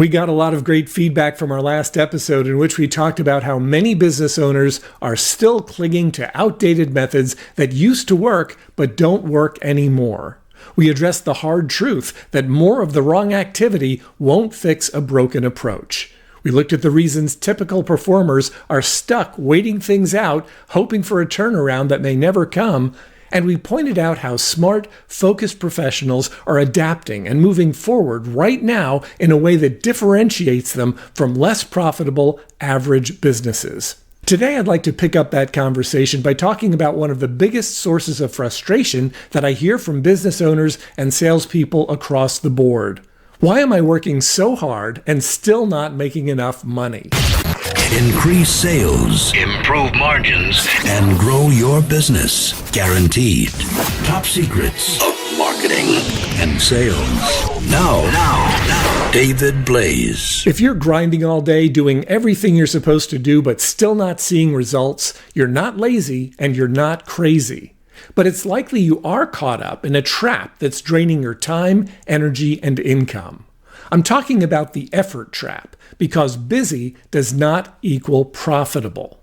We got a lot of great feedback from our last episode in which we talked about how many business owners are still clinging to outdated methods that used to work but don't work anymore. We addressed the hard truth that more of the wrong activity won't fix a broken approach. We looked at the reasons typical performers are stuck waiting things out, hoping for a turnaround that may never come, and we pointed out how smart, focused professionals are adapting and moving forward right now in a way that differentiates them from less profitable, average businesses. Today, I'd like to pick up that conversation by talking about one of the biggest sources of frustration that I hear from business owners and salespeople across the board. Why am I working so hard and still not making enough money? Increase sales, improve margins, and grow your business. Guaranteed. Top secrets of marketing and sales. Now, David Blaze. If you're grinding all day, doing everything you're supposed to do, but still not seeing results, you're not lazy and you're not crazy. But it's likely you are caught up in a trap that's draining your time, energy, and income. I'm talking about the effort trap, because busy does not equal profitable.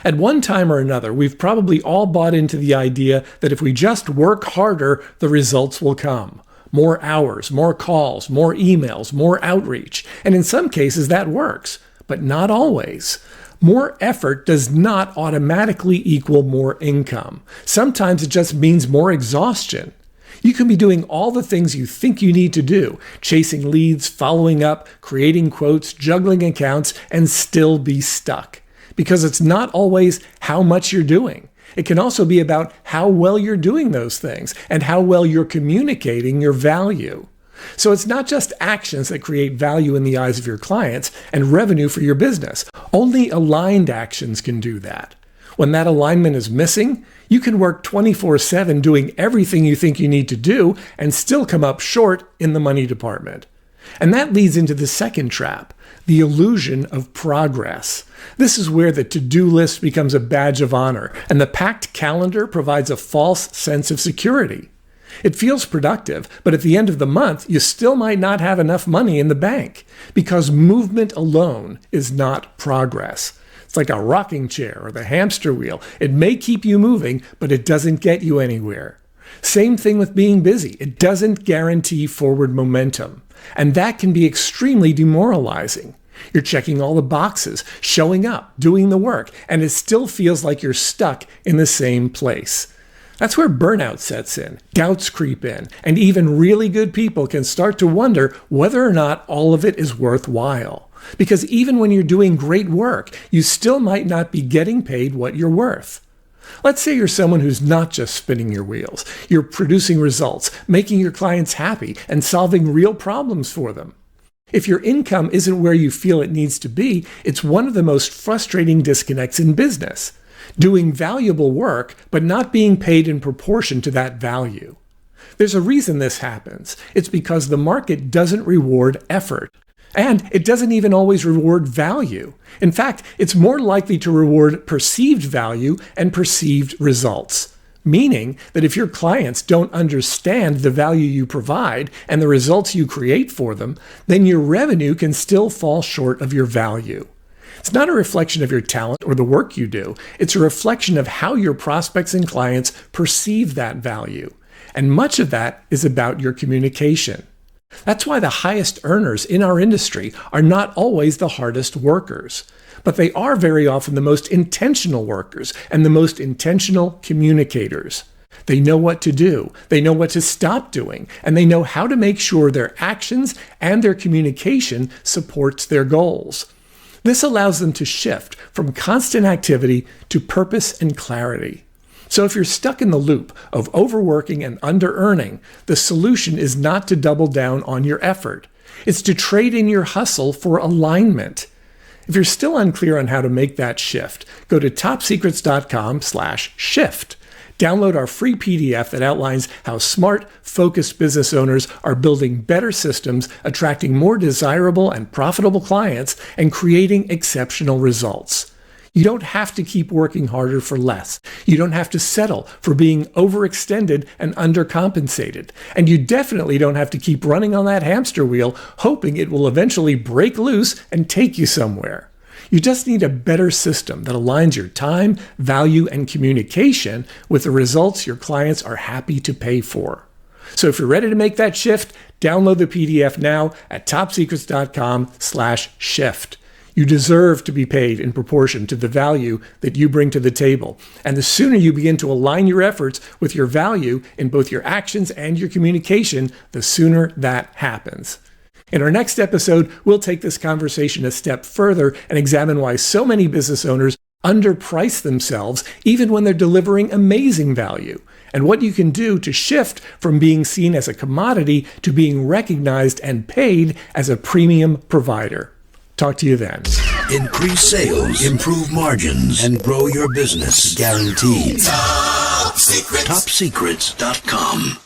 At one time or another, we've probably all bought into the idea that if we just work harder, the results will come. More hours, more calls, more emails, more outreach. And in some cases that works, but not always. More effort does not automatically equal more income. Sometimes it just means more exhaustion. You can be doing all the things you think you need to do, chasing leads, following up, creating quotes, juggling accounts, and still be stuck. Because it's not always how much you're doing. It can also be about how well you're doing those things and how well you're communicating your value. So it's not just actions that create value in the eyes of your clients and revenue for your business. Only aligned actions can do that. When that alignment is missing, you can work 24/7 doing everything you think you need to do and still come up short in the money department. And that leads into the second trap, the illusion of progress. This is where the to-do list becomes a badge of honor, and the packed calendar provides a false sense of security. It feels productive, but at the end of the month, you still might not have enough money in the bank, because movement alone is not progress. It's like a rocking chair or the hamster wheel. It may keep you moving, but it doesn't get you anywhere. Same thing with being busy. It doesn't guarantee forward momentum. And that can be extremely demoralizing. You're checking all the boxes, showing up, doing the work, and it still feels like you're stuck in the same place. That's where burnout sets in, doubts creep in, and even really good people can start to wonder whether or not all of it is worthwhile. Because even when you're doing great work, you still might not be getting paid what you're worth. Let's say you're someone who's not just spinning your wheels. You're producing results, making your clients happy, and solving real problems for them. If your income isn't where you feel it needs to be, it's one of the most frustrating disconnects in business. Doing valuable work, but not being paid in proportion to that value. There's a reason this happens. It's because the market doesn't reward effort. And it doesn't even always reward value. In fact, it's more likely to reward perceived value and perceived results. Meaning that if your clients don't understand the value you provide and the results you create for them, then your revenue can still fall short of your value. It's not a reflection of your talent or the work you do. It's a reflection of how your prospects and clients perceive that value. And much of that is about your communication. That's why the highest earners in our industry are not always the hardest workers, but they are very often the most intentional workers and the most intentional communicators. They know what to do, they know what to stop doing, and they know how to make sure their actions and their communication supports their goals. This allows them to shift from constant activity to purpose and clarity. So if you're stuck in the loop of overworking and under-earning, the solution is not to double down on your effort. It's to trade in your hustle for alignment. If you're still unclear on how to make that shift, go to topsecrets.com/shift. Download our free PDF that outlines how smart, focused business owners are building better systems, attracting more desirable and profitable clients, and creating exceptional results. You don't have to keep working harder for less. You don't have to settle for being overextended and undercompensated. And you definitely don't have to keep running on that hamster wheel, hoping it will eventually break loose and take you somewhere. You just need a better system that aligns your time, value, and communication with the results your clients are happy to pay for. So if you're ready to make that shift, download the PDF now at topsecrets.com/shift. You deserve to be paid in proportion to the value that you bring to the table. And the sooner you begin to align your efforts with your value in both your actions and your communication, the sooner that happens. In our next episode, we'll take this conversation a step further and examine why so many business owners underprice themselves even when they're delivering amazing value, and what you can do to shift from being seen as a commodity to being recognized and paid as a premium provider. Talk to you then. Increase sales, improve margins, and grow your business guaranteed. Top Secrets. TopSecrets.com.